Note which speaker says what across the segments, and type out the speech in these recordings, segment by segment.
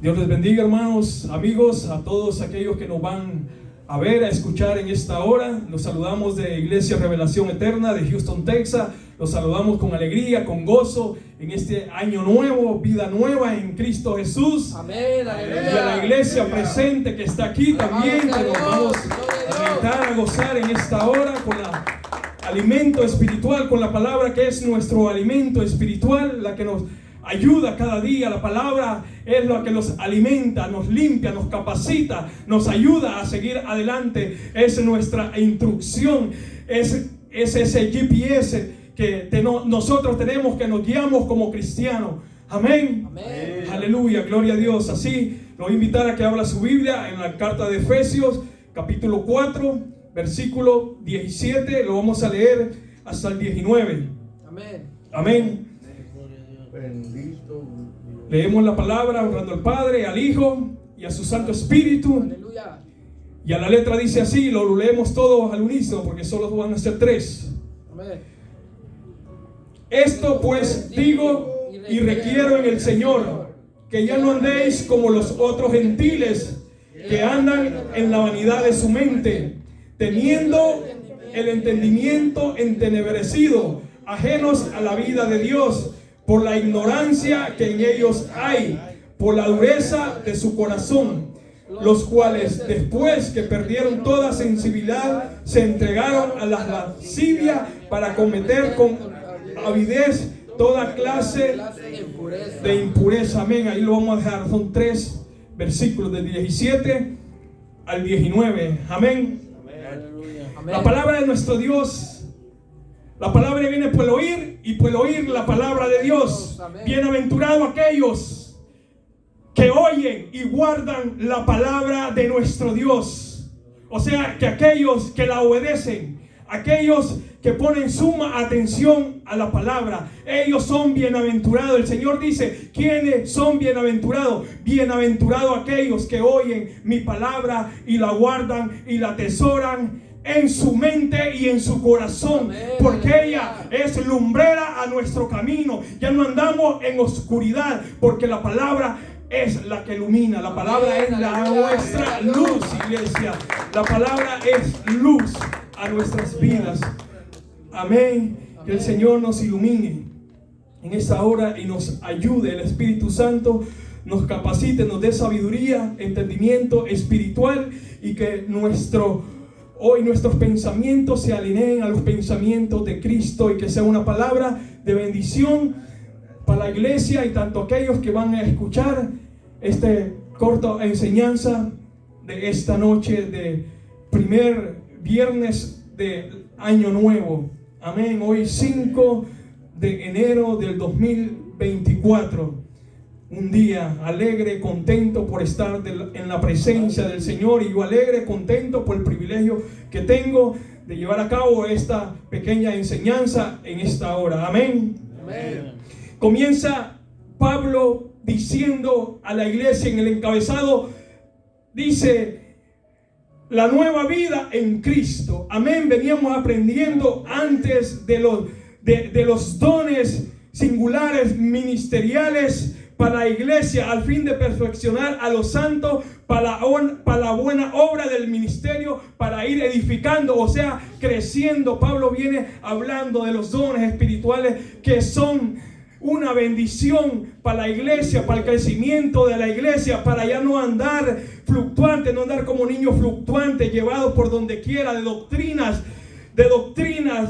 Speaker 1: Dios les bendiga, hermanos, amigos, a todos aquellos que nos van a ver, a escuchar en esta hora. Los saludamos de Iglesia Revelación Eterna de Houston, Texas. Los saludamos con alegría, con gozo en este año nuevo, vida nueva en Cristo Jesús.
Speaker 2: Amén, aleluya.
Speaker 1: Y a la iglesia presente que está aquí también, que nos vamos a invitar a gozar en esta hora con el alimento espiritual, con la palabra que es nuestro alimento espiritual, la que nos ayuda cada día. La palabra es lo que nos alimenta, nos limpia, nos capacita, nos ayuda a seguir adelante. Es nuestra instrucción, es ese GPS que nosotros tenemos, que nos guiamos como cristianos. Amén.
Speaker 2: Amén.
Speaker 1: Aleluya, gloria a Dios. Así lo voy a invitar a que abra su Biblia en la carta de Efesios, capítulo 4, versículo 17. Lo vamos a leer hasta el 19.
Speaker 2: Amén.
Speaker 1: Amén.
Speaker 3: Bendito.
Speaker 1: Leemos la palabra honrando al Padre, al Hijo y a su Santo Espíritu.
Speaker 2: Aleluya.
Speaker 1: Y a la letra dice así, lo leemos todos al unísono porque solo van a ser 3.
Speaker 2: Amén.
Speaker 1: Esto pues digo y requiero en el Señor, que ya no andéis como los otros gentiles que andan en la vanidad de su mente, teniendo el entendimiento entenebrecido, ajenos a la vida de Dios, por la ignorancia que en ellos hay, por la dureza de su corazón, los cuales después que perdieron toda sensibilidad se entregaron a la lascivia para cometer con avidez toda clase de impureza. Amén. Ahí lo vamos a dejar. Son 3 versículos del 17 al 19. Amén.
Speaker 2: Amén.
Speaker 1: La palabra de nuestro Dios. La palabra viene por el oír y por el oír la palabra de Dios. Bienaventurados aquellos que oyen y guardan la palabra de nuestro Dios. O sea, que aquellos que la obedecen, aquellos que ponen suma atención a la palabra, ellos son bienaventurados. El Señor dice, ¿quiénes son bienaventurados? Bienaventurados aquellos que oyen mi palabra y la guardan y la atesoran en su mente y en su corazón. Amén. Porque ella es lumbrera a nuestro camino. Ya no andamos en oscuridad, porque la palabra es la que ilumina. La palabra es nuestra luz, iglesia. La palabra es luz a nuestras vidas. Amén. Que el Señor nos ilumine en esta hora y nos ayude. El Espíritu Santo nos capacite, nos dé sabiduría, entendimiento espiritual, y que hoy nuestros pensamientos se alineen a los pensamientos de Cristo, y que sea una palabra de bendición para la iglesia y tanto aquellos que van a escuchar esta corta enseñanza de esta noche de primer viernes de año nuevo. Amén. Hoy 5 de enero del 2024. Un día alegre, contento por estar en la presencia del Señor, y yo alegre, contento por el privilegio que tengo de llevar a cabo esta pequeña enseñanza en esta hora. Amén.
Speaker 2: Amén.
Speaker 1: Comienza Pablo diciendo a la iglesia en el encabezado, dice, la nueva vida en Cristo. Amén. Veníamos aprendiendo antes de los dones singulares ministeriales para la iglesia, al fin de perfeccionar a los santos para la buena obra del ministerio, para ir edificando, o sea, creciendo. Pablo viene hablando de los dones espirituales que son una bendición para la iglesia, para el crecimiento de la iglesia, para ya no andar fluctuante, no andar como niños fluctuantes, llevados por donde quiera de doctrinas,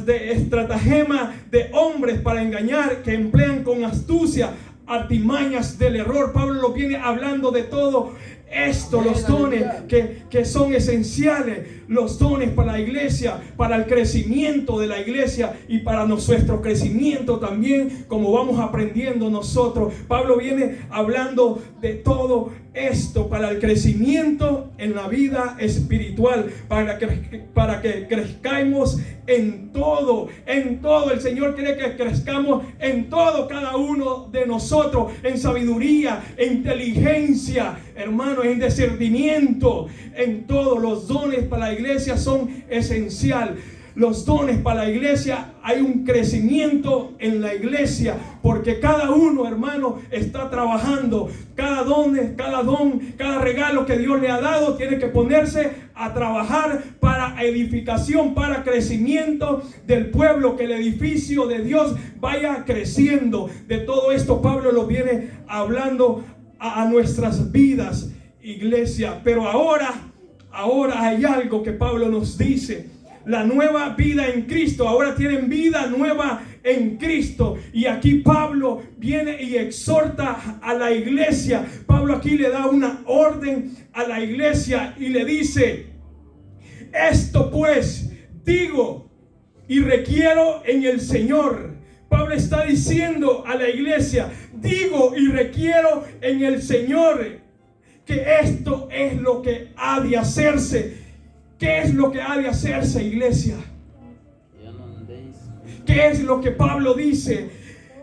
Speaker 1: de estratagema de hombres para engañar, que emplean con astucia artimañas del error. Pablo lo viene hablando de todo esto, los dones que son esenciales, los dones para la iglesia, para el crecimiento de la iglesia y para nuestro crecimiento también, como vamos aprendiendo nosotros. Pablo viene hablando de todo esto para el crecimiento en la vida espiritual, para que crezcamos en todo. El Señor quiere que crezcamos en todo, cada uno de nosotros, en sabiduría, en inteligencia, hermanos, en discernimiento, en todos. Los dones para la iglesia son esenciales. los dones para la iglesia, hay un crecimiento en la iglesia, porque cada uno, hermano, está trabajando. Cada don, cada regalo que Dios le ha dado tiene que ponerse a trabajar para edificación, para crecimiento del pueblo, que el edificio de Dios vaya creciendo. De todo esto Pablo lo viene hablando a nuestras vidas, iglesia. Pero ahora hay algo que Pablo nos dice: la nueva vida en Cristo. Ahora tienen vida nueva en Cristo. Y aquí Pablo viene y exhorta a la iglesia. Pablo aquí le da una orden a la iglesia y le dice: esto pues digo y requiero en el Señor. Pablo está diciendo a la iglesia: digo y requiero en el Señor que esto es lo que ha de hacerse. ¿Qué es lo que ha de hacerse, iglesia? ¿Qué es lo que Pablo dice?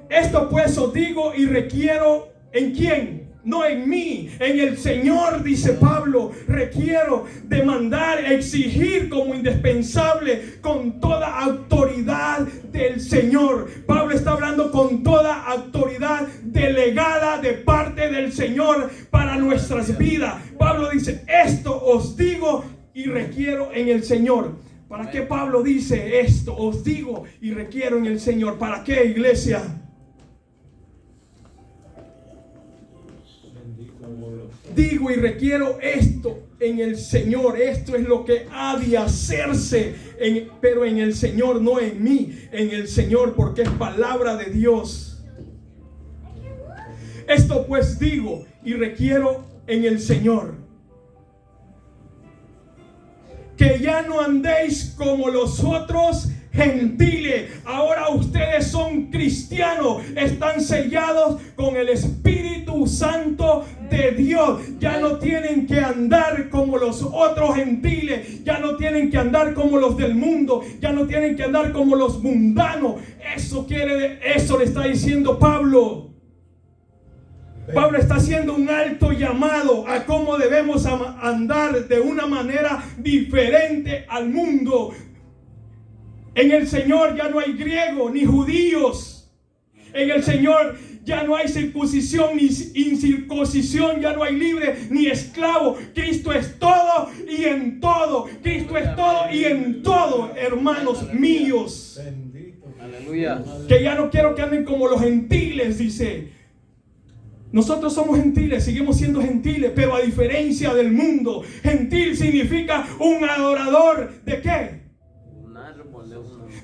Speaker 1: Esto pues os digo y requiero, ¿en quién? No en mí, en el Señor, dice Pablo. Requiero demandar, exigir como indispensable, con toda autoridad del Señor. Pablo está hablando con toda autoridad delegada de parte del Señor para nuestras vidas. Pablo dice: esto os digo y requiero en el Señor. ¿Para qué Pablo dice esto? Os digo y requiero en el Señor. ¿Para qué, iglesia? Digo y requiero esto en el Señor. Esto es lo que ha de hacerse, pero en el Señor, no en mí, en el Señor, porque es palabra de Dios. Esto pues digo y requiero en el Señor, que ya no andéis como los otros gentiles. Ahora ustedes son cristianos, están sellados con el Espíritu Santo de Dios. Ya no tienen que andar como los otros gentiles, ya no tienen que andar como los del mundo, ya no tienen que andar como los mundanos. Eso le está diciendo Pablo. Pablo está haciendo un alto llamado a cómo debemos andar de una manera diferente al mundo. En el Señor ya no hay griego ni judíos. En el Señor ya no hay circuncisión ni incircuncisión, ya no hay libre ni esclavo. Cristo es todo y en todo. Cristo es todo y en todo, hermanos míos.
Speaker 2: Aleluya.
Speaker 1: Que ya no quiero que anden como los gentiles, dice. Nosotros somos gentiles, seguimos siendo gentiles, pero a diferencia del mundo. Gentil significa un adorador ¿de qué?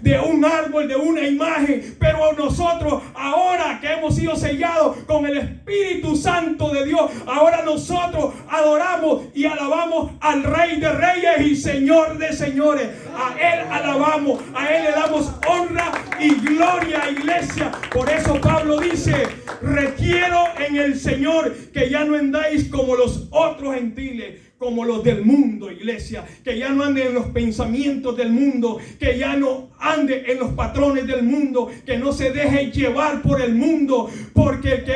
Speaker 1: De un árbol, de una imagen. Pero nosotros, ahora que hemos sido sellados con el Espíritu Santo de Dios, ahora nosotros adoramos y alabamos al Rey de Reyes y Señor de Señores. A Él alabamos, a Él le damos honra y gloria, iglesia. Por eso Pablo dice: requiero en el Señor que ya no andáis como los otros gentiles, como los del mundo, iglesia. Que ya no ande en los pensamientos del mundo, que ya no ande en los patrones del mundo, que no se deje llevar por el mundo, porque el que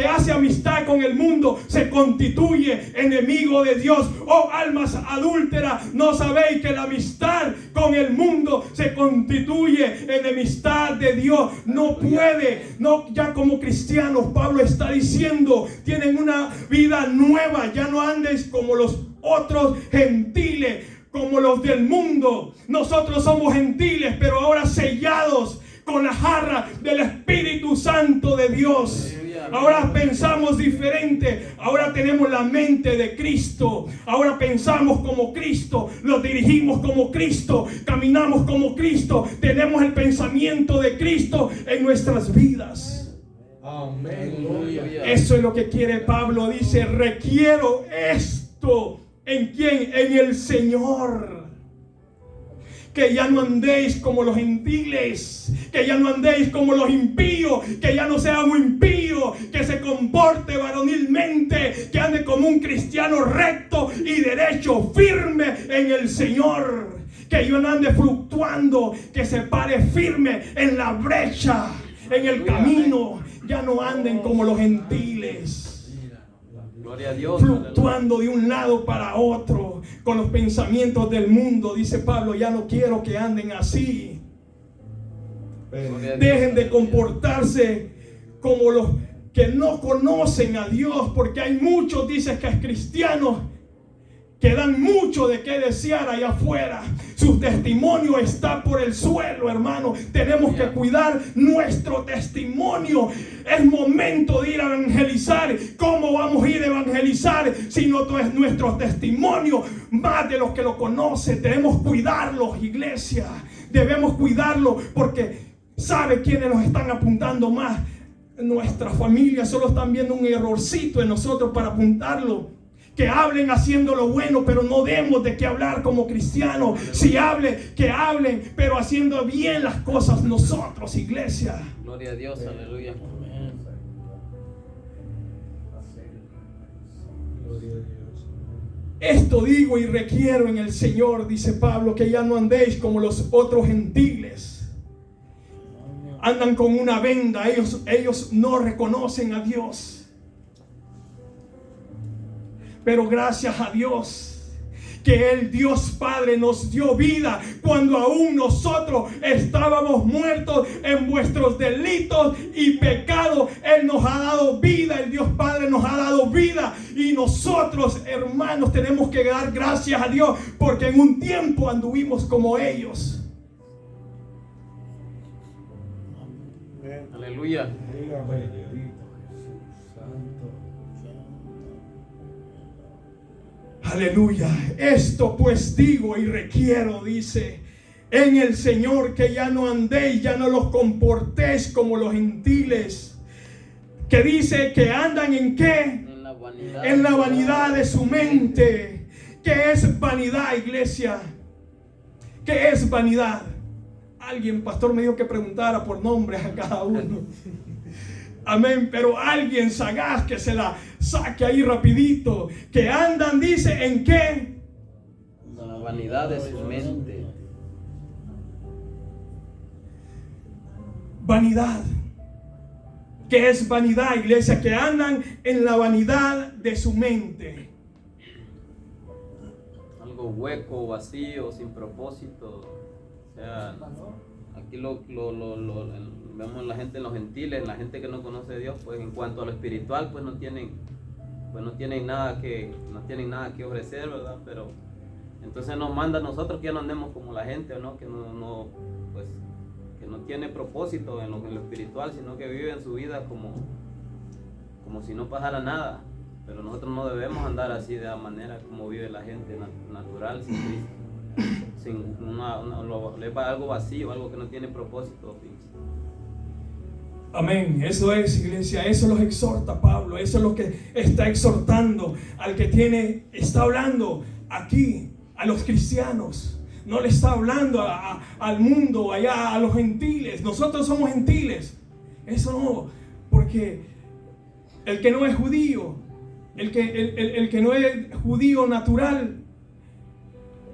Speaker 1: hace amistad con el mundo se constituye enemigo de Dios. Oh almas adúlteras, ¿no sabéis que la amistad con el mundo se constituye enemistad de Dios? No puede, no, ya como cristianos, Pablo está diciendo, tienen una vida nueva. Ya no andes como los otros gentiles, como los del mundo. Nosotros somos gentiles, pero ahora sellados con la jarra del Espíritu Santo de Dios. Ahora pensamos diferente. Ahora tenemos la mente de Cristo. Ahora pensamos como Cristo. Nos dirigimos como Cristo. Caminamos como Cristo. Tenemos el pensamiento de Cristo en nuestras vidas.
Speaker 3: Amén.
Speaker 1: Eso es lo que quiere Pablo. Dice: requiero esto. ¿En quién? En el Señor. Que ya no andéis como los gentiles, que ya no andéis como los impíos, que ya no sea un impío, que se comporte varonilmente, que ande como un cristiano recto y derecho, firme en el Señor. Que yo no ande fluctuando, que se pare firme en la brecha, en el camino. Ya no anden como los gentiles,
Speaker 2: Gloria a Dios,
Speaker 1: fluctuando de un lado para otro, con los pensamientos del mundo. Dice Pablo, ya no quiero que anden así. Dejen de comportarse como los que no conocen a Dios, porque hay muchos, dice, que es cristianos, que dan mucho de qué desear allá afuera. Su testimonio está por el suelo, hermano. Tenemos que cuidar nuestro testimonio. Es momento de ir a evangelizar. ¿Cómo vamos a ir a evangelizar si no es nuestro testimonio? Más de los que lo conocen. Debemos cuidarlos, iglesia. Debemos cuidarlo, porque ¿sabe quiénes nos están apuntando más? Nuestra familia solo están viendo un errorcito en nosotros para apuntarlo. Que hablen haciendo lo bueno, pero no demos de qué hablar como cristianos. Si que hablen, pero haciendo bien las cosas nosotros, iglesia.
Speaker 2: Gloria a Dios, aleluya.
Speaker 1: Esto digo y requiero en el Señor, dice Pablo, que ya no andéis como los otros gentiles. Andan con una venda, ellos no reconocen a Dios. Pero gracias a Dios, que el Dios Padre nos dio vida cuando aún nosotros estábamos muertos en vuestros delitos y pecados. Él nos ha dado vida, el Dios Padre nos ha dado vida. Y nosotros, hermanos, tenemos que dar gracias a Dios, porque en un tiempo anduvimos como ellos.
Speaker 2: Aleluya.
Speaker 1: Aleluya. Esto pues digo y requiero, dice, en el Señor, que ya no andéis, ya no los comportéis como los gentiles, que dice que andan en qué, en la vanidad de su mente. ¿Qué es vanidad, iglesia? ¿Qué es vanidad? Alguien, pastor, me dijo que preguntara por nombres a cada uno. Amén, pero alguien sagaz que se la saque ahí rapidito. Que andan, dice, ¿en qué?
Speaker 2: La vanidad de su mente.
Speaker 1: Vanidad. ¿Qué es vanidad, iglesia? Que andan en la vanidad de su mente.
Speaker 2: Algo hueco, vacío, sin propósito. O sea, aquí vemos la gente en los gentiles, la gente que no conoce a Dios, pues en cuanto a lo espiritual, pues no tienen nada que ofrecer, ¿verdad? Pero entonces nos manda a nosotros que ya no andemos como la gente, ¿no? Que no tiene propósito en lo espiritual, sino que vive en su vida como si no pasara nada. Pero nosotros no debemos andar así, de la manera como vive la gente natural, sin Cristo. Algo vacío, algo que no tiene propósito.
Speaker 1: Amén, eso es, iglesia, eso los exhorta Pablo, eso es lo que está exhortando al que está hablando aquí a los cristianos, no le está hablando al mundo, allá a los gentiles. Nosotros somos gentiles, eso no, porque el que no es judío, el que no es judío natural,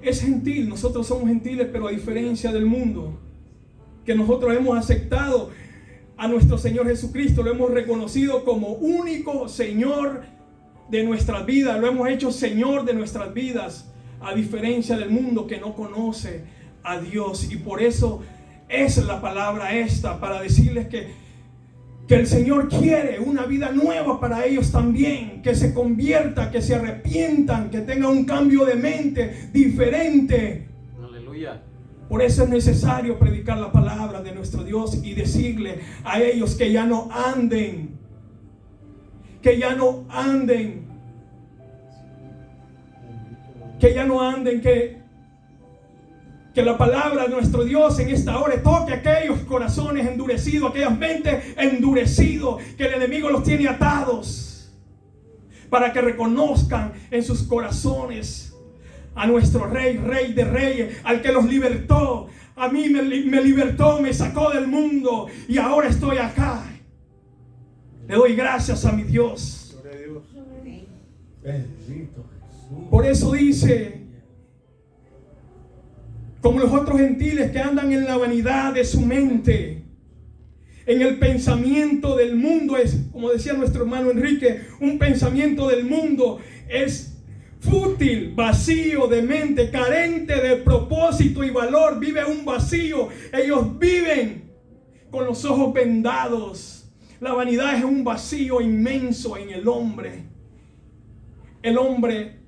Speaker 1: es gentil. Nosotros somos gentiles, pero a diferencia del mundo, que nosotros hemos aceptado a nuestro Señor Jesucristo, lo hemos reconocido como único Señor de nuestras vidas, lo hemos hecho Señor de nuestras vidas, a diferencia del mundo que no conoce a Dios. Y por eso es la palabra esta, para decirles que el Señor quiere una vida nueva para ellos también, que se convierta, que se arrepientan, que tengan un cambio de mente diferente.
Speaker 2: Aleluya.
Speaker 1: Por eso es necesario predicar la palabra de nuestro Dios y decirle a ellos que ya no anden, que la palabra de nuestro Dios en esta hora toque aquellos corazones endurecidos, aquellas mentes endurecidas que el enemigo los tiene atados, para que reconozcan en sus corazones a nuestro Rey, Rey de Reyes, al que los libertó. A mí me libertó, me sacó del mundo y ahora estoy acá. Le doy gracias a mi Dios. Por eso dice, como los otros gentiles que andan en la vanidad de su mente, en el pensamiento del mundo. Es, como decía nuestro hermano Enrique, un pensamiento del mundo es fútil, vacío de mente, carente de propósito y valor, vive un vacío. Ellos viven con los ojos vendados. La vanidad es un vacío inmenso en el hombre. El hombre,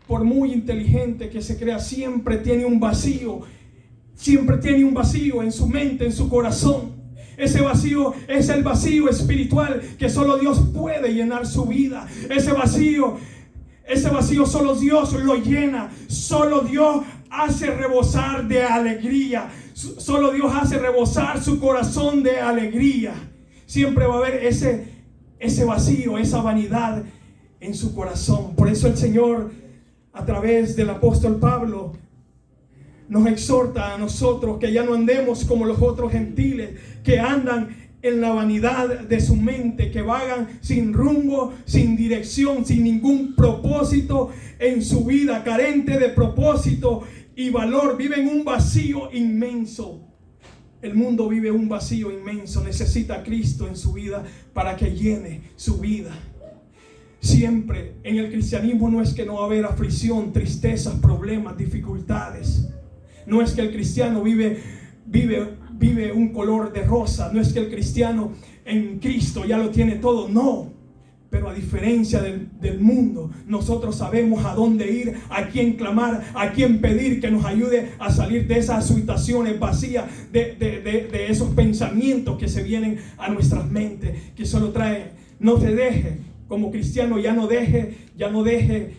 Speaker 1: por muy inteligente que se crea, siempre tiene un vacío. Siempre tiene un vacío en su mente, en su corazón. Ese vacío es el vacío espiritual que solo Dios puede llenar su vida. Ese vacío solo Dios lo llena. Solo Dios hace rebosar de alegría. Solo Dios hace rebosar su corazón de alegría. Siempre va a haber ese vacío, esa vanidad en su corazón. Por eso el Señor, a través del apóstol Pablo, nos exhorta a nosotros que ya no andemos como los otros gentiles, que andan en la vanidad de su mente, que vagan sin rumbo, sin dirección, sin ningún propósito en su vida, carente de propósito y valor. Viven un vacío inmenso. El mundo vive un vacío inmenso. Necesita a Cristo en su vida para que llene su vida. Siempre en el cristianismo no es que no va a haber aflicción, tristezas, problemas, dificultades. No es que el cristiano vive un color de rosa. No es que el cristiano en Cristo ya lo tiene todo. No. Pero a diferencia del mundo, nosotros sabemos a dónde ir, a quién clamar, a quién pedir que nos ayude a salir de esas situaciones vacías, de esos pensamientos que se vienen a nuestras mentes, que solo traen. No te deje, como cristiano, ya no deje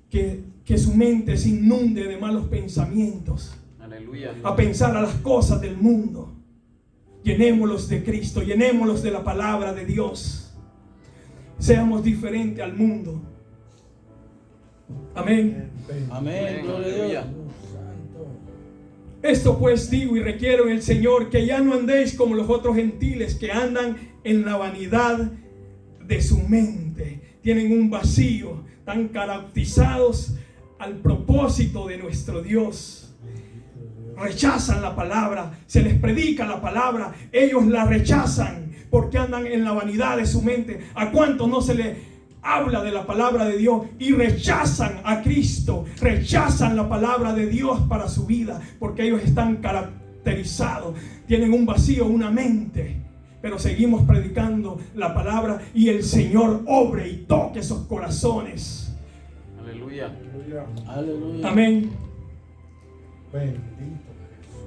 Speaker 1: que su mente se inunde de malos pensamientos.
Speaker 2: Aleluya.
Speaker 1: A pensar a las cosas del mundo. Llenémoslos de Cristo, llenémoslos de la palabra de Dios. Seamos diferentes al mundo. Amén.
Speaker 3: Amén. Gloria a Dios.
Speaker 1: Esto pues digo y requiero en el Señor, que ya no andéis como los otros gentiles, que andan en la vanidad de su mente. Tienen un vacío, tan caracterizados al propósito de nuestro Dios. Rechazan la palabra, se les predica la palabra, ellos la rechazan porque andan en la vanidad de su mente. ¿A cuántos no se les habla de la palabra de Dios y rechazan a Cristo? Rechazan la palabra de Dios para su vida porque ellos están caracterizados, tienen un vacío, una mente. Pero seguimos predicando la palabra y el Señor obre y toque esos corazones.
Speaker 2: Aleluya.
Speaker 3: Aleluya.
Speaker 1: Amén.
Speaker 3: Bendito.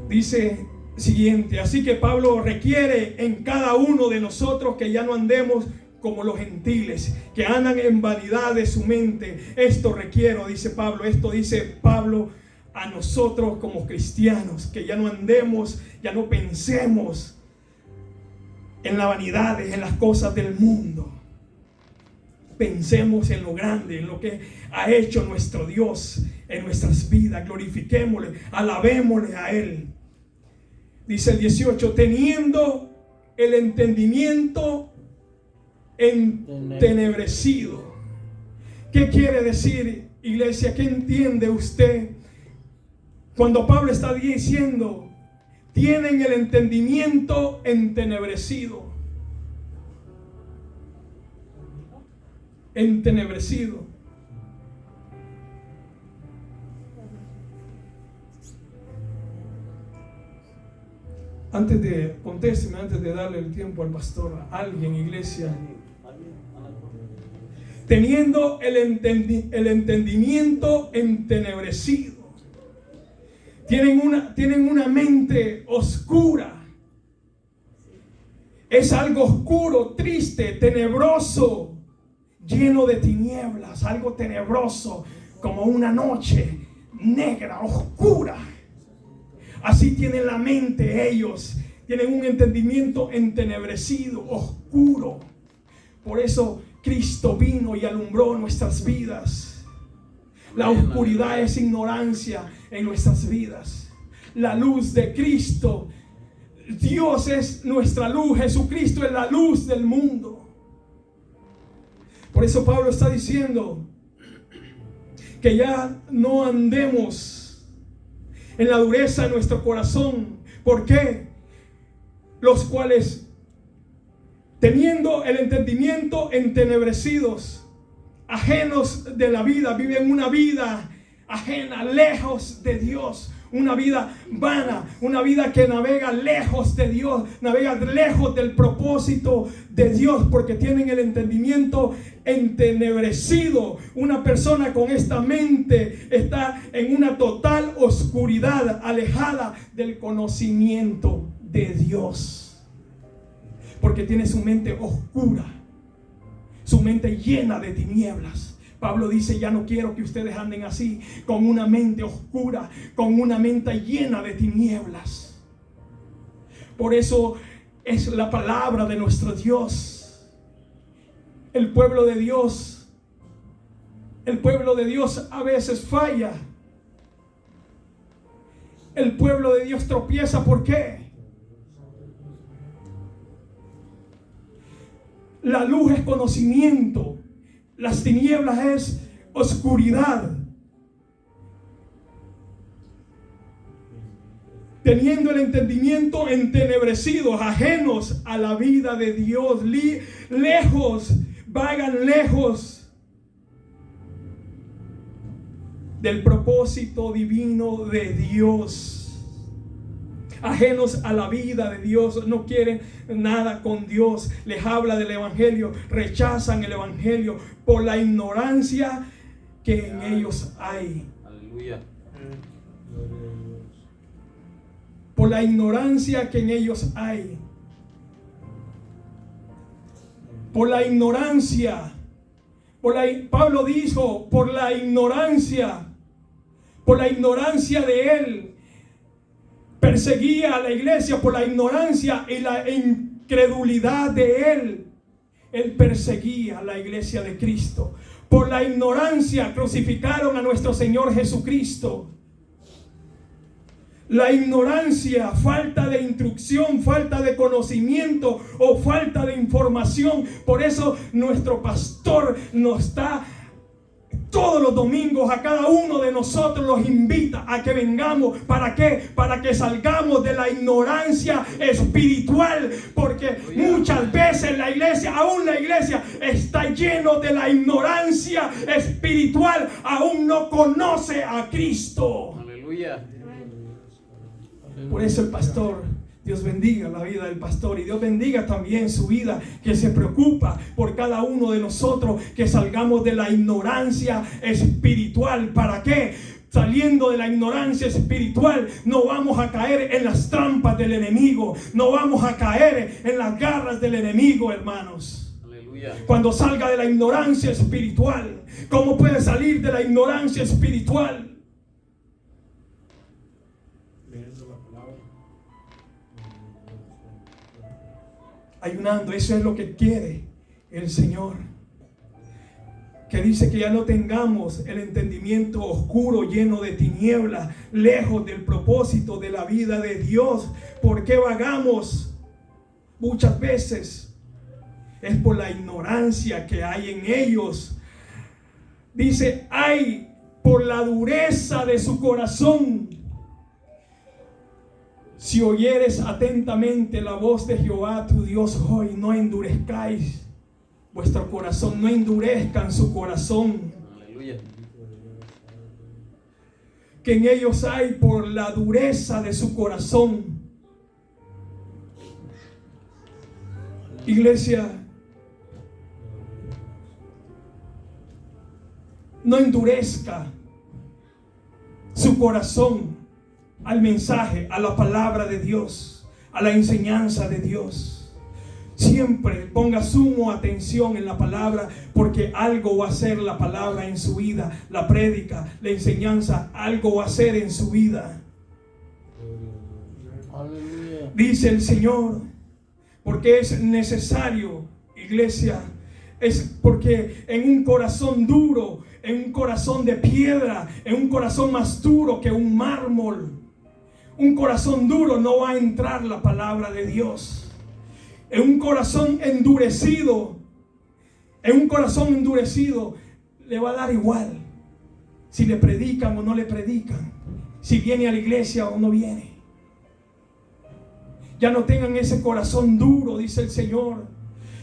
Speaker 1: Dice siguiente: así que Pablo requiere en cada uno de nosotros que ya no andemos como los gentiles, que andan en vanidad de su mente. Esto requiero, dice Pablo, esto dice Pablo a nosotros como cristianos, que ya no andemos, ya no pensemos en las vanidades, en las cosas del mundo. Pensemos en lo grande, en lo que ha hecho nuestro Dios en nuestras vidas. Glorifiquémosle, alabémosle a Él. Dice el 18: teniendo el entendimiento entenebrecido. ¿Qué quiere decir, iglesia? ¿Qué entiende usted cuando Pablo está diciendo tienen el entendimiento entenebrecido? Entenebrecido. Antes de darle el tiempo al pastor, a alguien, iglesia, teniendo el entendimiento entenebrecido, tienen una mente oscura. Es algo oscuro, triste, tenebroso, lleno de tinieblas, algo tenebroso, como una noche negra, oscura. Así tienen la mente ellos, tienen un entendimiento entenebrecido, oscuro. Por eso Cristo vino y alumbró nuestras vidas. La oscuridad es ignorancia en nuestras vidas. La luz de Cristo, Dios es nuestra luz, Jesucristo es la luz del mundo. Por eso Pablo está diciendo que ya no andemos en la dureza de nuestro corazón. ¿Por qué? Los cuales, teniendo el entendimiento entenebrecidos, ajenos de la vida, viven una vida ajena, lejos de Dios. Una vida vana, una vida que navega lejos de Dios, navega lejos del propósito de Dios, porque tienen el entendimiento entenebrecido. Una persona con esta mente está en una total oscuridad, alejada del conocimiento de Dios, porque tiene su mente oscura, su mente llena de tinieblas. Pablo dice: ya no quiero que ustedes anden así, con una mente oscura, con una mente llena de tinieblas. Por eso es la palabra de nuestro Dios. El pueblo de Dios a veces falla. El pueblo de Dios tropieza. ¿Por qué? La luz es conocimiento. Las tinieblas es oscuridad. Teniendo el entendimiento entenebrecidos, ajenos a la vida de Dios, lejos, vagan lejos del propósito divino de Dios. Ajenos a la vida de Dios, no quieren nada con Dios. Les habla del evangelio, rechazan el evangelio por la ignorancia que en ellos hay.
Speaker 2: Aleluya.
Speaker 1: Por la ignorancia que en ellos hay. Por la ignorancia. Pablo dijo: por la ignorancia de él. Perseguía a la iglesia por la ignorancia y la incredulidad de él. Él perseguía a la iglesia de Cristo. Por la ignorancia crucificaron a nuestro Señor Jesucristo. La ignorancia, falta de instrucción, falta de conocimiento o falta de información. Por eso nuestro pastor nos está todos los domingos, a cada uno de nosotros los invita a que vengamos. ¿Para qué? Para que salgamos de la ignorancia espiritual. Porque muchas veces la iglesia, aún la iglesia, está lleno de la ignorancia espiritual. Aún no conoce a Cristo.
Speaker 2: Aleluya.
Speaker 1: Por eso el pastor, Dios bendiga la vida del pastor y Dios bendiga también su vida, que se preocupa por cada uno de nosotros, que salgamos de la ignorancia espiritual. ¿Para qué? Saliendo de la ignorancia espiritual, no vamos a caer en las trampas del enemigo, no vamos a caer en las garras del enemigo, hermanos.
Speaker 2: Aleluya.
Speaker 1: Cuando salga de la ignorancia espiritual, ¿cómo puede salir de la ignorancia espiritual? Ayunando. Eso es lo que quiere el Señor, que dice que ya no tengamos el entendimiento oscuro, lleno de tinieblas, lejos del propósito de la vida de Dios. ¿Por qué vagamos? Muchas veces es por la ignorancia que hay en ellos. Dice: ay, por la dureza de su corazón. Si oyeres atentamente la voz de Jehová tu Dios hoy, no endurezcáis vuestro corazón, no endurezcan su corazón.
Speaker 2: Aleluya.
Speaker 1: Que en ellos hay por la dureza de su corazón. Iglesia, no endurezca su corazón al mensaje, a la palabra de Dios, a la enseñanza de Dios. Siempre ponga suma atención en la palabra, porque algo va a hacer la palabra en su vida. La prédica, la enseñanza, algo va a hacer en su vida.
Speaker 3: Aleluya.
Speaker 1: Dice el Señor, porque es necesario, iglesia, es porque en un corazón duro, en un corazón de piedra, en un corazón más duro que un mármol, un corazón duro no va a entrar la palabra de Dios. En un corazón endurecido, le va a dar igual si le predican o no le predican, si viene a la iglesia o no viene. Ya no tengan ese corazón duro, dice el Señor.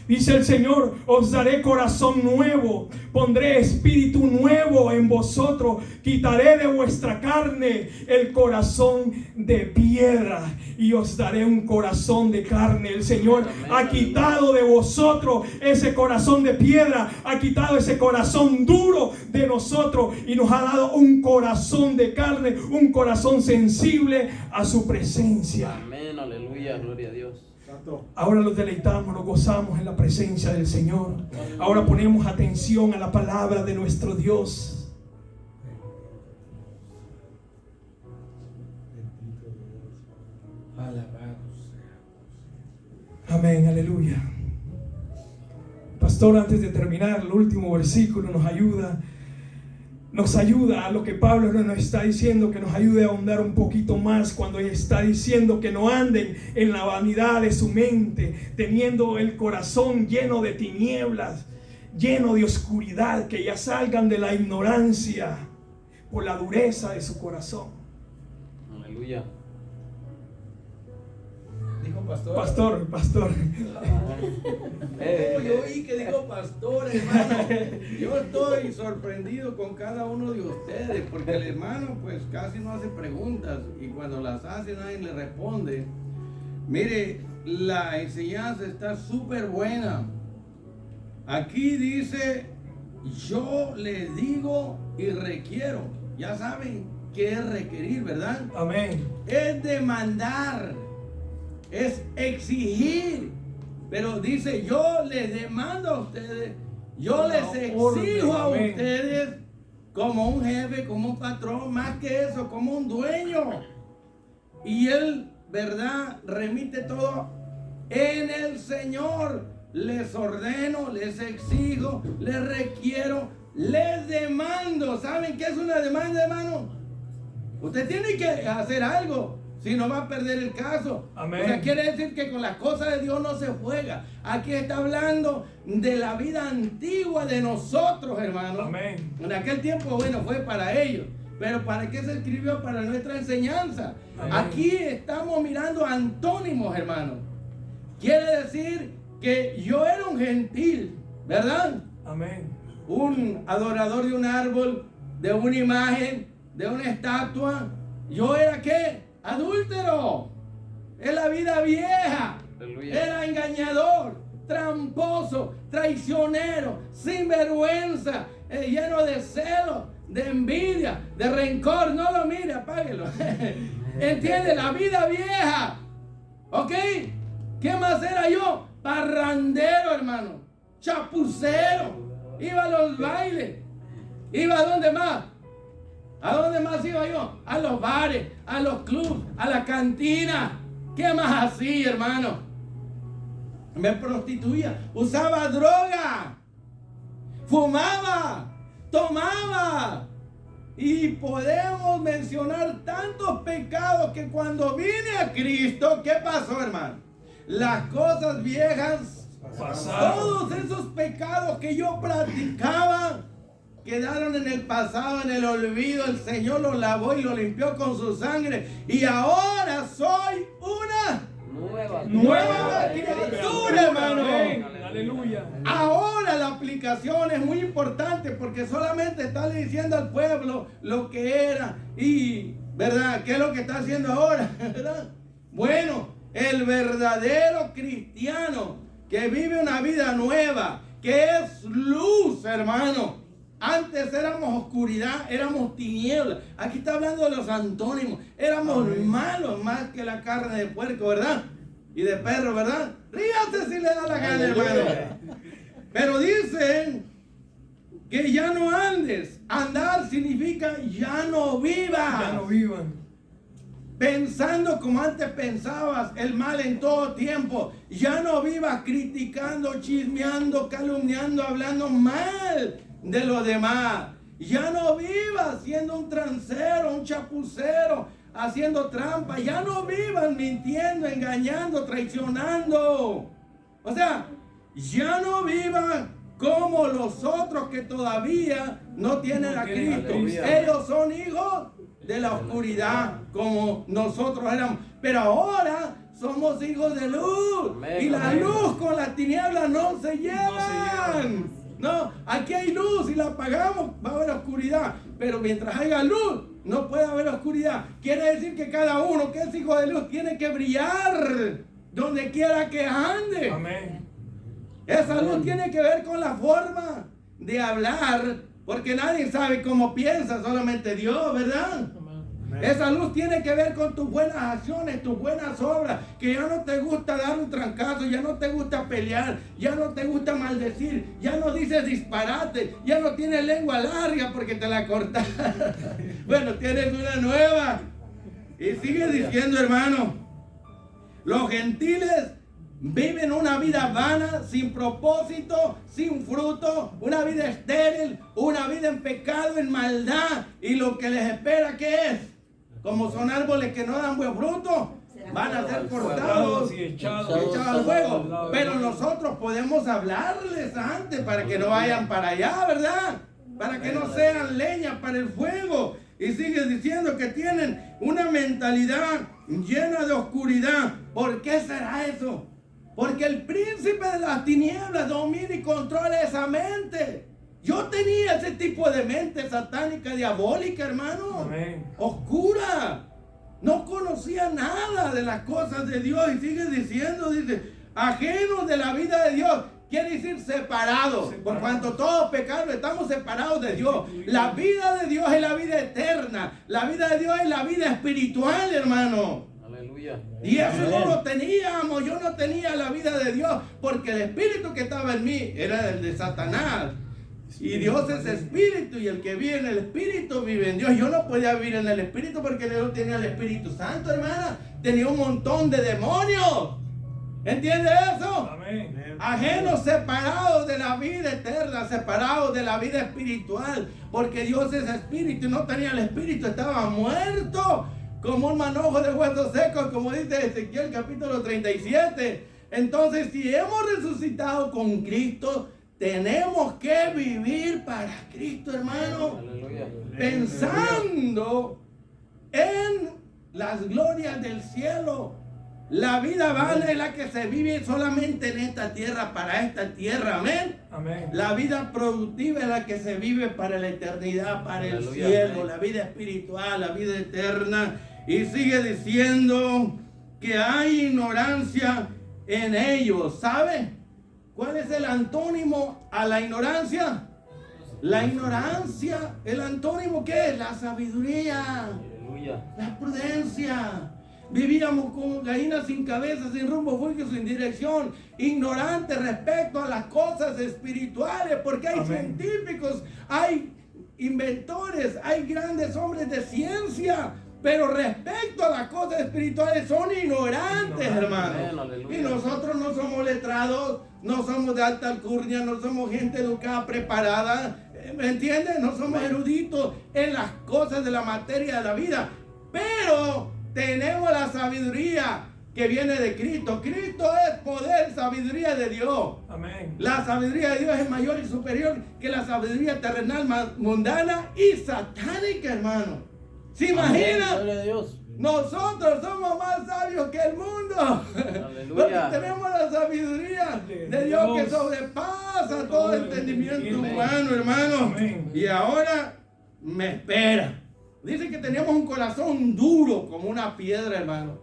Speaker 1: Dice el Señor, os daré corazón nuevo, pondré espíritu nuevo en vosotros, quitaré de vuestra carne el corazón de piedra y os daré un corazón de carne. El Señor ha quitado de vosotros ese corazón de piedra, ha quitado ese corazón duro de nosotros y nos ha dado un corazón de carne, un corazón sensible a su presencia.
Speaker 2: Amén, aleluya, gloria a Dios.
Speaker 1: Ahora nos deleitamos, nos gozamos en la presencia del Señor. Ahora ponemos atención a la palabra de nuestro Dios. Amén, aleluya. Pastor, antes de terminar, el último versículo nos ayuda a lo que Pablo nos está diciendo, que nos ayude a ahondar un poquito más cuando está diciendo que no anden en la vanidad de su mente, teniendo el corazón lleno de tinieblas, lleno de oscuridad, que ya salgan de la ignorancia por la dureza de su corazón.
Speaker 2: Aleluya.
Speaker 3: Dijo pastor.
Speaker 1: Pastor.
Speaker 3: Yo oí que dijo pastor, hermano. Yo estoy sorprendido con cada uno de ustedes, porque el hermano pues casi no hace preguntas y cuando las hace nadie le responde. Mire, la enseñanza está súper buena. Aquí dice, yo le digo y requiero. Ya saben qué es requerir, ¿verdad?
Speaker 1: Amén.
Speaker 3: Es demandar, es exigir. Pero dice, yo les demando a ustedes, yo les exijo a ustedes como un jefe, como un patrón, más que eso, como un dueño. Y él, ¿verdad?, remite todo en el Señor. Les ordeno, les exijo, les requiero, les demando. ¿Saben qué es una demanda, hermano? Usted tiene que hacer algo, si no va a perder el caso.
Speaker 1: Amén.
Speaker 3: O sea, quiere decir que con las cosas de Dios no se juega. Aquí está hablando de la vida antigua de nosotros, hermano.
Speaker 1: Amén.
Speaker 3: En aquel tiempo, bueno, fue para ellos. Pero ¿para qué se escribió? Para nuestra enseñanza.
Speaker 1: Amén.
Speaker 3: Aquí estamos mirando antónimos, hermano. Quiere decir que yo era un gentil, ¿verdad?
Speaker 1: Amén.
Speaker 3: Un adorador de un árbol, de una imagen, de una estatua. Yo era ¿qué? Adúltero. Es la vida vieja.
Speaker 2: Aleluya.
Speaker 3: Era engañador, tramposo, traicionero, sinvergüenza, lleno de celo, de envidia, de rencor. No lo mire, apáguelo. ¿Entiende? La vida vieja. ¿Ok? ¿Qué más era yo? Parrandero, hermano. Chapucero. Iba a los bailes. ¿Iba a dónde más? ¿A dónde más iba yo? A los bares, a los clubes, a la cantina. ¿Qué más así, hermano? Me prostituía, usaba droga, fumaba, tomaba. Y podemos mencionar tantos pecados que cuando vine a Cristo, ¿qué pasó, hermano? Las cosas viejas
Speaker 1: Pasaron.
Speaker 3: Todos esos pecados que yo practicaba quedaron en el pasado, en el olvido. El Señor los lavó y los limpió con su sangre. Y ahora soy una nueva criatura, hermano.
Speaker 1: Amén. Aleluya.
Speaker 3: Ahora la aplicación es muy importante porque solamente está diciendo al pueblo lo que era y, ¿verdad? ¿Qué es lo que está haciendo ahora? ¿Verdad? Bueno, el verdadero cristiano que vive una vida nueva, que es luz, hermano. Antes éramos oscuridad, éramos tinieblas. Aquí está hablando de los antónimos. Éramos malos más que la carne de puerco, ¿verdad? Y de perro, ¿verdad? Ríase si le da la gana, hermano. Pero dicen que ya no andes. Andar significa ya no vivas.
Speaker 1: Ya no vivan.
Speaker 3: Pensando como antes pensabas, el mal en todo tiempo. Ya no vivas criticando, chismeando, calumniando, hablando mal de los demás. Ya no vivas siendo un transero, un chapucero, haciendo trampa. Ya no vivas mintiendo, engañando, traicionando. O sea, ya no vivas como los otros que todavía no tienen a Cristo. Ellos son hijos de la oscuridad como nosotros éramos. Pero ahora somos hijos de luz.
Speaker 2: Amén,
Speaker 3: Y la
Speaker 2: amén.
Speaker 3: luz con las tinieblas no se llevan. No, aquí hay luz y la apagamos, va a haber oscuridad. Pero mientras haya luz, no puede haber oscuridad. Quiere decir que cada uno que es hijo de luz tiene que brillar donde quiera que ande.
Speaker 1: Amén.
Speaker 3: Esa luz tiene que ver con la forma de hablar, porque nadie sabe cómo piensa, solamente Dios, ¿verdad? Esa luz tiene que ver con tus buenas acciones, tus buenas obras, que ya no te gusta dar un trancazo, ya no te gusta pelear, ya no te gusta maldecir, ya no dices disparate, ya no tienes lengua larga porque te la cortaron. Bueno, tienes una nueva. Y sigue diciendo, hermano, los gentiles viven una vida vana, sin propósito, sin fruto, una vida estéril, una vida en pecado, en maldad. Y lo que les espera, ¿qué es? Como son árboles que no dan buen fruto, van a ser cortados
Speaker 1: Y echados
Speaker 3: echados al fuego. Pero nosotros podemos hablarles antes para que no vayan para allá, ¿verdad? Para que no sean leña para el fuego. Y sigue diciendo que tienen una mentalidad llena de oscuridad. ¿Por qué será eso? Porque el príncipe de las tinieblas domina y controla esa mente. Yo tenía ese tipo de mente satánica, diabólica, hermano.
Speaker 1: Amén.
Speaker 3: Oscura. No conocía nada de las cosas de Dios. Y sigue diciendo, dice, ajenos de la vida de Dios. Quiere decir separados. Por cuanto todos pecados estamos separados de Dios. La vida de Dios es la vida eterna. La vida de Dios es la vida espiritual, hermano.
Speaker 2: Aleluya.
Speaker 3: Y eso no lo teníamos. Yo no tenía la vida de Dios, porque el espíritu que estaba en mí era el de Satanás. Y Dios es espíritu, y el que vive en el espíritu vive en Dios. Yo no podía vivir en el espíritu porque yo no tenía el Espíritu Santo, hermana. Tenía un montón de demonios. ¿Entiende eso?
Speaker 1: Amén.
Speaker 3: Ajenos, separados de la vida eterna, separados de la vida espiritual, porque Dios es espíritu y no tenía el espíritu, estaba muerto como un manojo de huesos secos, como dice Ezequiel capítulo 37. Entonces, si hemos resucitado con Cristo, tenemos que vivir para Cristo, hermano,
Speaker 2: Aleluya.
Speaker 3: pensando en las glorias del cielo. La vida vana es la que se vive solamente en esta tierra, para esta tierra, amén.
Speaker 1: Amén.
Speaker 3: La vida productiva es la que se vive para la eternidad, para el
Speaker 2: Aleluya,
Speaker 3: cielo,
Speaker 2: amén.
Speaker 3: la vida espiritual, la vida eterna. Y sigue diciendo que hay ignorancia en ellos, ¿sabe? ¿Cuál es el antónimo a la ignorancia? La ignorancia, el antónimo, ¿qué es? La sabiduría,
Speaker 2: Aleluya.
Speaker 3: la prudencia. Vivíamos como gallinas sin cabeza, sin rumbo fijo, sin dirección, ignorantes respecto a las cosas espirituales, porque hay
Speaker 1: Amén.
Speaker 3: científicos, hay inventores, hay grandes hombres de ciencia, pero respecto a las cosas espirituales son ignorantes, hermano.
Speaker 2: Amén, aleluya.
Speaker 3: Y nosotros no somos letrados, no somos de alta alcurnia, no somos gente educada, preparada, ¿me entiendes? No somos eruditos en las cosas de la materia de la vida, pero tenemos la sabiduría que viene de Cristo. Cristo es poder, sabiduría de Dios.
Speaker 1: Amén.
Speaker 3: La sabiduría de Dios es mayor y superior que la sabiduría terrenal, mundana y satánica, hermano. ¿Se imagina?
Speaker 2: Gloria a Dios.
Speaker 3: Nosotros somos más sabios que el mundo.
Speaker 2: Aleluya.
Speaker 3: Porque tenemos la sabiduría de Dios que sobrepasa todo entendimiento
Speaker 1: Amén.
Speaker 3: humano, hermano.
Speaker 1: Amén.
Speaker 3: Y ahora me espera. Dice que teníamos un corazón duro como una piedra, hermano.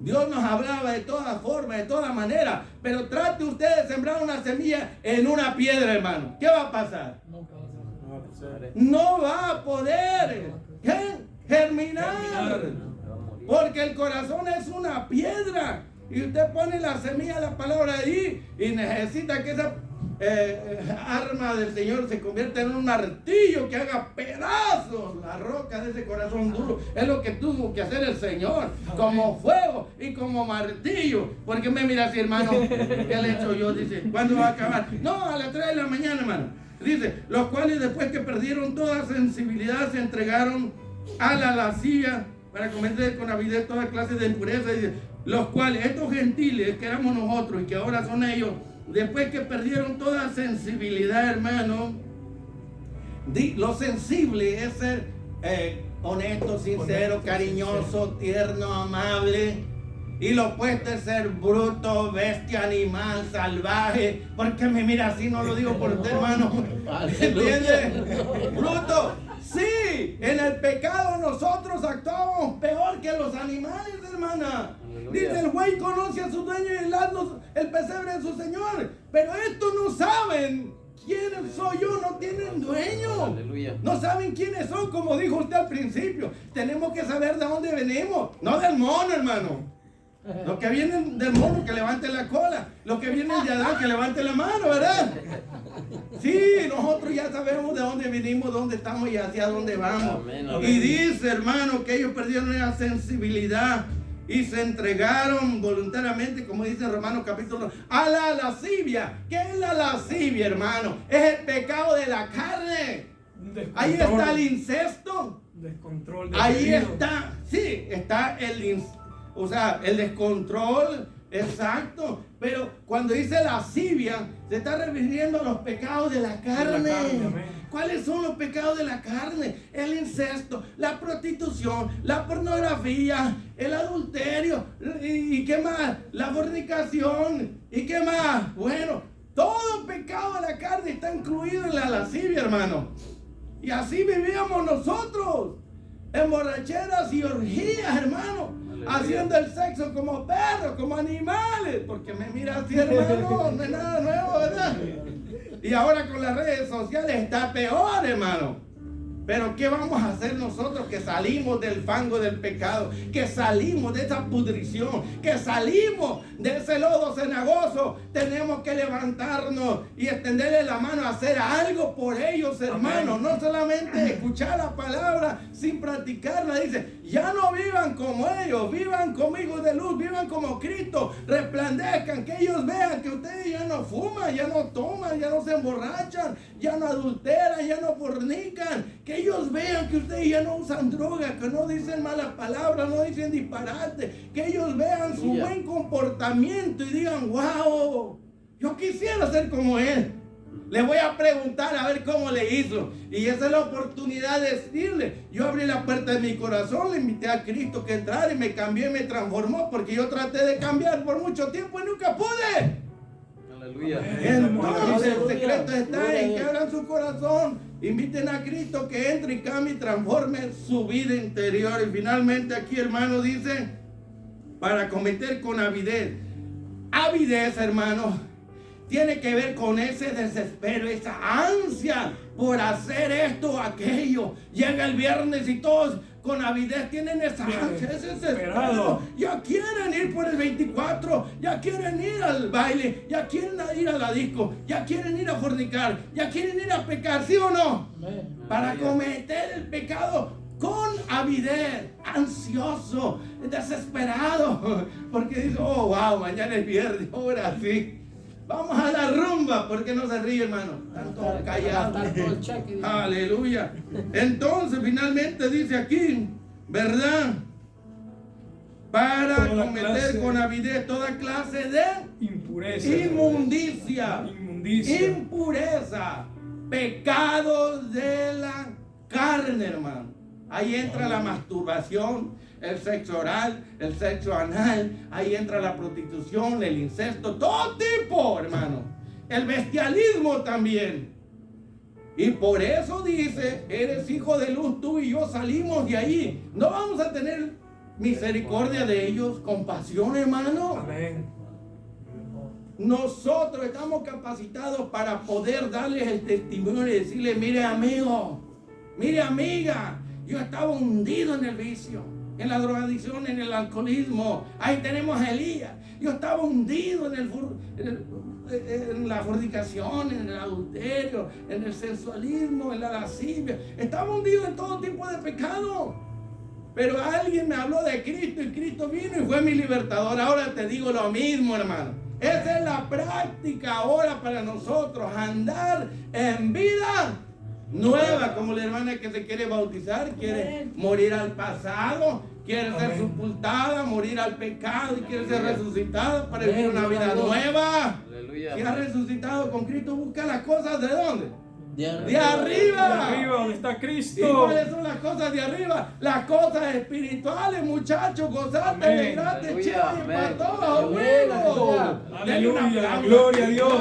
Speaker 3: Dios nos hablaba de todas formas, de todas maneras. Pero trate usted de sembrar una semilla en una piedra, hermano. ¿Qué va a pasar? No va a poder germinar. Porque el corazón es una piedra. Y usted pone la semilla, la palabra allí, y necesita que esa arma del Señor se convierta en un martillo que haga pedazos la roca de ese corazón duro. Es lo que tuvo que hacer el Señor, como fuego y como martillo. Porque me mira así, hermano, ¿qué le he hecho yo? Dice, ¿cuándo va a acabar? No, a las 3 de la mañana, hermano. Dice, los cuales después que perdieron toda sensibilidad se entregaron a la lascivia para cometer con avidez toda clase de impureza. Dice, los cuales, estos gentiles que éramos nosotros y que ahora son ellos, después que perdieron toda sensibilidad, hermano, lo sensible es ser honesto, sincero, cariñoso, tierno, amable. Y lo opuesto es ser bruto, bestia, animal, salvaje. ¿Por qué me mira así? No lo digo por usted, hermano. ¿Entiende? Bruto. Sí, en el pecado nosotros actuamos peor que los animales, hermana.
Speaker 2: Aleluya.
Speaker 3: Dice, el buey conoce a su dueño y el asno el pesebre de su señor. Pero estos no saben quién soy yo, no tienen dueño.
Speaker 2: Aleluya.
Speaker 3: No saben quiénes son, como dijo usted al principio. Tenemos que saber de dónde venimos, no del mono, hermano. Los que vienen del mono, que levanten la cola. Los que vienen de Adán, que levanten la mano, ¿verdad? Sí, nosotros ya sabemos de dónde vinimos, dónde estamos y hacia dónde vamos.
Speaker 2: Amén,
Speaker 3: Y
Speaker 2: amén.
Speaker 3: dice, hermano, que ellos perdieron esa sensibilidad y se entregaron voluntariamente, como dice Romanos capítulo, a la lascivia. ¿Qué es la lascivia, hermano? Es el pecado de la carne. Ahí está el incesto.
Speaker 1: Descontrol.
Speaker 3: Ahí está, sí, está el descontrol, exacto. Pero cuando dice lascivia, se está refiriendo a los pecados de la carne.
Speaker 1: amén.
Speaker 3: ¿Cuáles son los pecados de la carne? El incesto, la prostitución, la pornografía, el adulterio, ¿y qué más? La fornicación, ¿y qué más? Bueno, todo pecado de la carne está incluido en la lascivia, hermano. Y así vivíamos nosotros, en borracheras y orgías, hermano.
Speaker 2: Aleluya.
Speaker 3: Haciendo el sexo como perros, como animales. Porque me mira así, hermano, no es nada nuevo, ¿verdad? Y ahora con las redes sociales está peor, hermano. Pero ¿qué vamos a hacer nosotros que salimos del fango del pecado? Que salimos de esa pudrición, que salimos de ese lodo cenagoso. Tenemos que levantarnos y extenderle la mano a hacer algo por ellos, hermanos. No solamente escuchar la palabra sin practicarla. Dice, ya no vivan como ellos, vivan como hijos de luz, vivan como Cristo, resplandezcan, que ellos vean que ustedes ya no fuman, ya no toman, ya no se emborrachan, ya no adulteran, ya no fornican, que ellos vean que ustedes ya no usan drogas, que no dicen malas palabras, no dicen disparate, que ellos vean su
Speaker 2: Aleluya.
Speaker 3: buen comportamiento y digan, wow, yo quisiera ser como él. Le voy a preguntar a ver cómo le hizo. Y esa es la oportunidad de decirle. Yo abrí la puerta de mi corazón, le invité a Cristo que entrara y me cambió y me transformó, porque yo traté de cambiar por mucho tiempo y nunca pude.
Speaker 2: Aleluya.
Speaker 3: Entonces el secreto está en que abran su corazón, inviten a Cristo que entre y cambie y transforme su vida interior. Y finalmente aquí, hermano, dice, para cometer con avidez. Avidez, hermano, tiene que ver con ese desespero, esa ansia por hacer esto o aquello. Llega el viernes y todos con avidez tienen esa ansia, ese desespero. Ya quieren ir por el 24, ya quieren ir al baile, ya quieren ir a la disco, ya quieren ir a fornicar, ya quieren ir a pecar, ¿sí o no? Para cometer el pecado con avidez, ansioso, desesperado, porque dice, oh wow, mañana es viernes, ahora sí. Vamos a la rumba, ¿por qué no se ríe, hermano? Están todos callados. Aleluya. Entonces, finalmente dice aquí, ¿verdad? Para
Speaker 1: Toda
Speaker 3: cometer
Speaker 1: clase
Speaker 3: con avidez toda clase de
Speaker 1: impureza.
Speaker 3: inmundicia,
Speaker 1: Inmundicia.
Speaker 3: impureza, pecados de la carne, hermano. Ahí entra la masturbación, el sexo oral, el sexo anal, ahí entra la prostitución, el incesto, todo tipo, hermano. El bestialismo también. Y por eso dice, eres hijo de luz, tú y yo salimos de ahí. No vamos a tener misericordia de ellos, compasión, hermano.
Speaker 1: Amén.
Speaker 3: Nosotros estamos capacitados para poder darles el testimonio y decirle, mire amigo, mire amiga, yo estaba hundido en el vicio, en la drogadicción, en el alcoholismo. Ahí tenemos a Elías. Yo estaba hundido en la fornicación, en el adulterio, en el sensualismo, en la lascivia. Estaba hundido en todo tipo de pecado. Pero alguien me habló de Cristo y Cristo vino y fue mi libertador. Ahora te digo lo mismo, hermano. Esa es la práctica ahora para nosotros, andar en vida nueva, como la hermana que se quiere bautizar, quiere morir al pasado, quiere ser sepultada, morir al pecado y quiere ser resucitada para vivir una vida nueva.
Speaker 2: Aleluya.
Speaker 3: Si ha resucitado con Cristo, busca las cosas ¿de dónde? De arriba.
Speaker 1: De arriba, donde está
Speaker 3: ¿Y
Speaker 1: Cristo.
Speaker 3: cuáles son las cosas de arriba? Las cosas espirituales, muchachos. Gozate,
Speaker 1: Amén.
Speaker 3: alegrate,
Speaker 2: Aleluya,
Speaker 3: chiva y
Speaker 2: amén.
Speaker 3: para todos, bueno.
Speaker 1: Aleluya, gloria a Dios.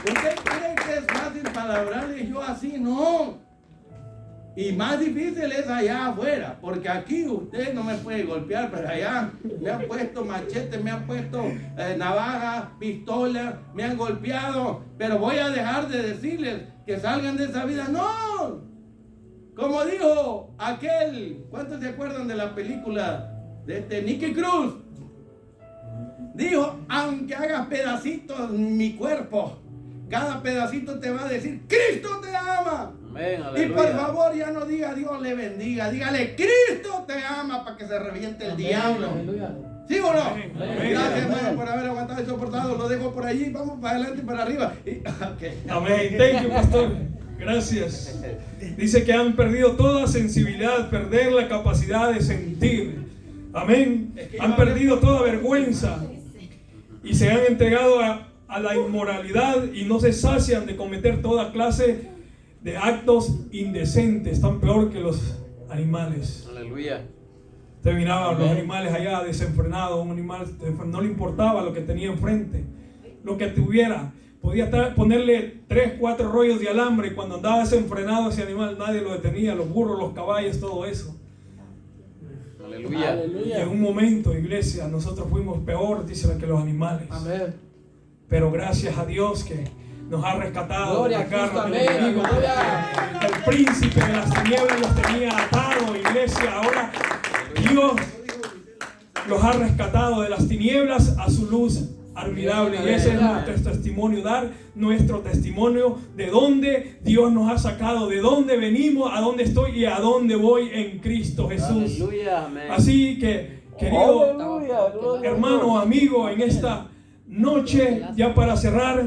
Speaker 3: ¿Usted cree que es fácil palabrearle yo así? No. Y más difícil es allá afuera, porque aquí usted no me puede golpear, pero allá me han puesto machete, me han puesto navaja, pistola, me han golpeado, pero voy a dejar de decirles que salgan de esa vida. ¡No! Como dijo aquel, ¿cuántos se acuerdan de la película de Nicky Cruz? Dijo, aunque hagas pedacitos mi cuerpo, cada pedacito te va a decir, Cristo te ama.
Speaker 2: Amén,
Speaker 3: Y por
Speaker 2: aleluya.
Speaker 3: favor ya no diga Dios le bendiga, dígale Cristo te ama para que se reviente el diablo. ¿Sí o no?
Speaker 1: Amén.
Speaker 3: Gracias
Speaker 1: Amén.
Speaker 3: hermano por haber aguantado y soportado. Lo dejo por allí, vamos para adelante y para arriba. Okay.
Speaker 1: Amén. Thank you, pastor. Gracias. Dice que han perdido toda sensibilidad, perder la capacidad de sentir. Amén. Han perdido toda vergüenza y se han entregado a la inmoralidad y no se sacian de cometer toda clase de actos indecentes, tan peor que los animales.
Speaker 2: Aleluya.
Speaker 1: Usted miraba a los animales allá desenfrenados, un animal no le importaba lo que tenía enfrente, lo que tuviera. Podía ponerle 3, 4 rollos de alambre y cuando andaba desenfrenado ese animal nadie lo detenía, los burros, los caballos, todo eso.
Speaker 2: Aleluya.
Speaker 1: Y en un momento, iglesia, nosotros fuimos peor, dice, que los animales.
Speaker 4: Amén.
Speaker 1: Pero gracias a Dios que nos ha rescatado
Speaker 4: Gloria
Speaker 1: de
Speaker 4: a
Speaker 1: la garra
Speaker 4: Cristo,
Speaker 1: del
Speaker 4: amén,
Speaker 1: enemigo.
Speaker 4: gloria.
Speaker 1: El príncipe de las tinieblas los tenía atados, iglesia. Ahora Dios los ha rescatado de las tinieblas a su luz admirable. Y ese es nuestro testimonio, dar nuestro testimonio de dónde Dios nos ha sacado, de dónde venimos, a dónde estoy y a dónde voy en Cristo Jesús.
Speaker 2: Aleluya, amén.
Speaker 1: Así que, querido
Speaker 2: Aleluya, gloria a
Speaker 1: hermano,
Speaker 2: Dios.
Speaker 1: amigo, en esta noche, ya para cerrar,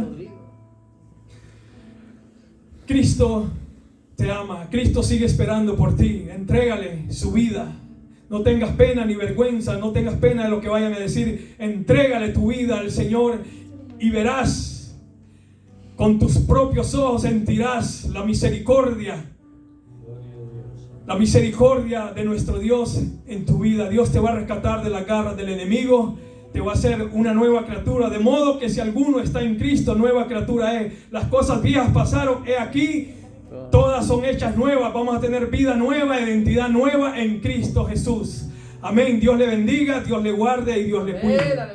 Speaker 1: Cristo te ama, Cristo sigue esperando por ti. Entrégale su vida. No tengas pena ni vergüenza, no tengas pena de lo que vayan a decir. Entrégale tu vida al Señor y verás, con tus propios ojos sentirás la misericordia de nuestro Dios en tu vida. Dios te va a rescatar de las garras del enemigo, te va a hacer una nueva criatura, de modo que si alguno está en Cristo, nueva criatura es. Las cosas viejas pasaron, he aquí, todas son hechas nuevas. Vamos a tener vida nueva, identidad nueva en Cristo Jesús. Amén. Dios le bendiga, Dios le guarde y Dios le cuide.
Speaker 4: Aleluya.